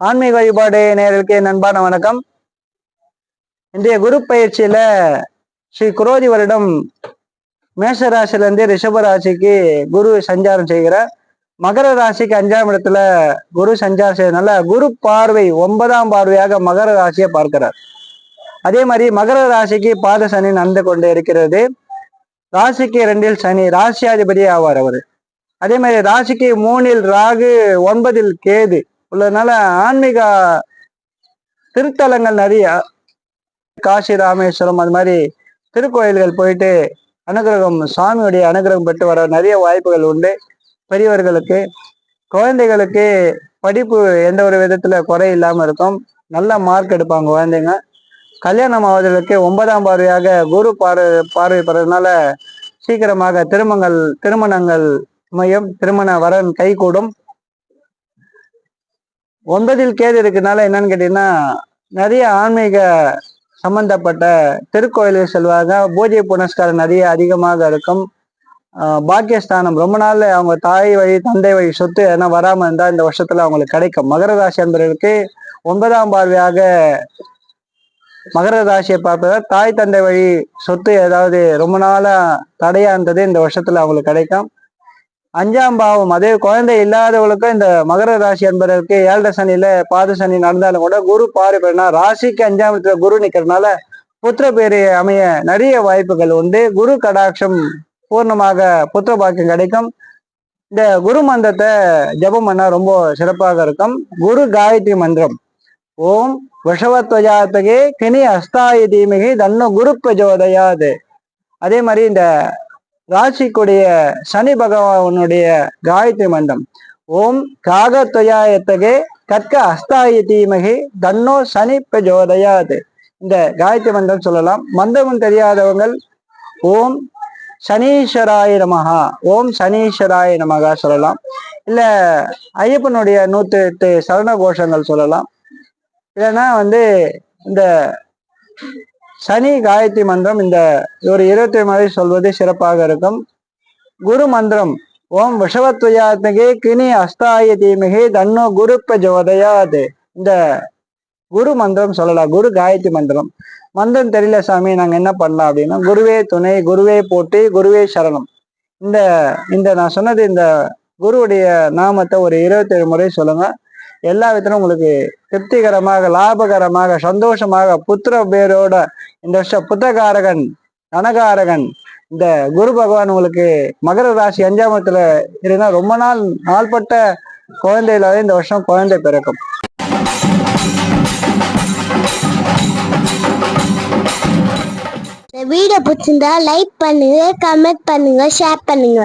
ஆன்மீக வழிபாடு நேயர்களுக்கு நண்பான வணக்கம். இன்றைய குரு பயிற்சியில ஸ்ரீ குரோதி வருடம் மேஷ ராசியிலிருந்து ரிஷப ராசிக்கு குரு சஞ்சாரம் செய்கிறார். மகர ராசிக்கு 5ஆம் இடத்துல குரு சஞ்சாரம் செய்யறதுனால குரு பார்வை 9ஆம் பார்வையாக மகர ராசியை பார்க்கிறார். அதே மாதிரி மகர ராசிக்கு பாத சனி நடந்து கொண்டு இருக்கிறது. ராசிக்கு 2ல் சனி ராசியாதிபதி ஆவார் அவரு. அதே மாதிரி ராசிக்கு 3ல் ராகு 9ல் கேது உள்ளதுனால ஆன்மீக திருத்தலங்கள் நிறைய காசி ராமேஸ்வரம் அது மாதிரி திருக்கோயில்கள் போயிட்டு அனுகிரகம் சுவாமியுடைய அனுகிரகம் பெற்று வர நிறைய வாய்ப்புகள் உண்டு. பெரியவர்களுக்கு குழந்தைகளுக்கு படிப்பு எந்த ஒரு விதத்துல குறை இல்லாம இருக்கும். நல்ல மார்க் எடுப்பாங்க குழந்தைங்க. கல்யாணம் ஆவதற்கு 9ஆம் பார்வையாக குரு பார்வை பெறதுனால சீக்கிரமாக திருமணங்கள் அமையும். திருமண வரன் கைகூடும். 9ல் கேது இருக்கனால என்னன்னு கேட்டீங்கன்னா நிறைய ஆன்மீக சம்பந்தப்பட்ட திருக்கோயிலுக்கு செல்வாங்க. பூஜை புனஸ்காரம் நிறைய அதிகமாக இருக்கும். பாக்கியஸ்தானம் ரொம்ப நாள் அவங்க தாய் வழி தந்தை வழி சொத்து ஏன்னா வராம இருந்தா இந்த வருஷத்துல அவங்களுக்கு கிடைக்கும். மகர ராசி என்பவர்களுக்கு 9ஆம் பார்வையாக மகர ராசியை பார்ப்பதால் தாய் தந்தை வழி சொத்து ஏதாவது ரொம்ப நாளா தடையா இருந்தது இந்த வருஷத்துல அவங்களுக்கு கிடைக்கும். 5ஆம் பாவம் அதே குழந்தை இல்லாதவங்களுக்கும் இந்த மகர ராசி என்பதற்கு 7 சனியில பாத சனி நடந்தாலும் கூட குரு பார்வைனா ராசிக்கு 5ஆம் இடத்துல குரு நிக்கிறதுனால புத்திர பேரு அமைய நிறைய வாய்ப்புகள் உண்டு. குரு கடாட்சம் பூர்ணமாக புத்திர பாக்கியம் கிடைக்கும். இந்த குரு மந்திரத்தை ஜபம் பண்ணா ரொம்ப சிறப்பாக இருக்கும். குரு காயத்ரி மந்திரம் ஓம் விஷவத்வஜாத்தகே கிணி அஸ்தாயி தீமிகி தன்னோ குரு பிரஜோதயாது. அதே மாதிரி இந்த ராசிக்குடைய சனி பகவானுடைய காயத்ரி மந்திரம் ஓம் காகத்வயாயத்தகே கற்க அஸ்தாயி தீமகி தன்னோ சனி பிரஜோதயாது. இந்த காயத்ரி மந்திரம் சொல்லலாம். மந்திரம் தெரியாதவங்க ஓம் சனீஸ்வராய நமகா ஓம் சனீஸ்வராய நமகா சொல்லலாம். இல்ல ஐயப்பனுடைய 108 சரண கோஷங்கள் சொல்லலாம். இல்லைன்னா இந்த சனி காயத்ரி மந்திரம் இந்த ஒரு 20 முறை சொல்வது சிறப்பாக இருக்கும். குரு மந்திரம் ஓம் விஷவத்வயாத்மகே கிணி அஸ்தாய தீமகே தன்னோ குரு பிரஜோதயாது. இந்த குரு மந்திரம் சொல்லலாம். குரு காயத்ரி மந்திரம் தெரியல சாமி நாங்க என்ன பண்ணலாம் அப்படின்னா குருவே துணை, குருவே போற்றி, குருவே சரணம். இந்த நான் சொன்னது இந்த குருவுடைய நாமத்தை ஒரு 27 முறை சொல்லுங்க. எல்லா விதத்திலும் உங்களுக்கு திருப்திகரமாக லாபகரமாக சந்தோஷமாக புத்திர பேரோட இந்த வருஷம் புத்திரகாரகன் தனகாரகன் இந்த குரு பகவான் உங்களுக்கு மகர ராசி 5ஆம் இடத்துல இருந்தா ரொம்ப நாள்பட்ட குழந்தையில இந்த வருஷம் குழந்தை பிறக்கும். வீடியோ பிடிச்சிருந்தா லைக் பண்ணுங்க, கமெண்ட் பண்ணுங்க, ஷேர் பண்ணுங்க.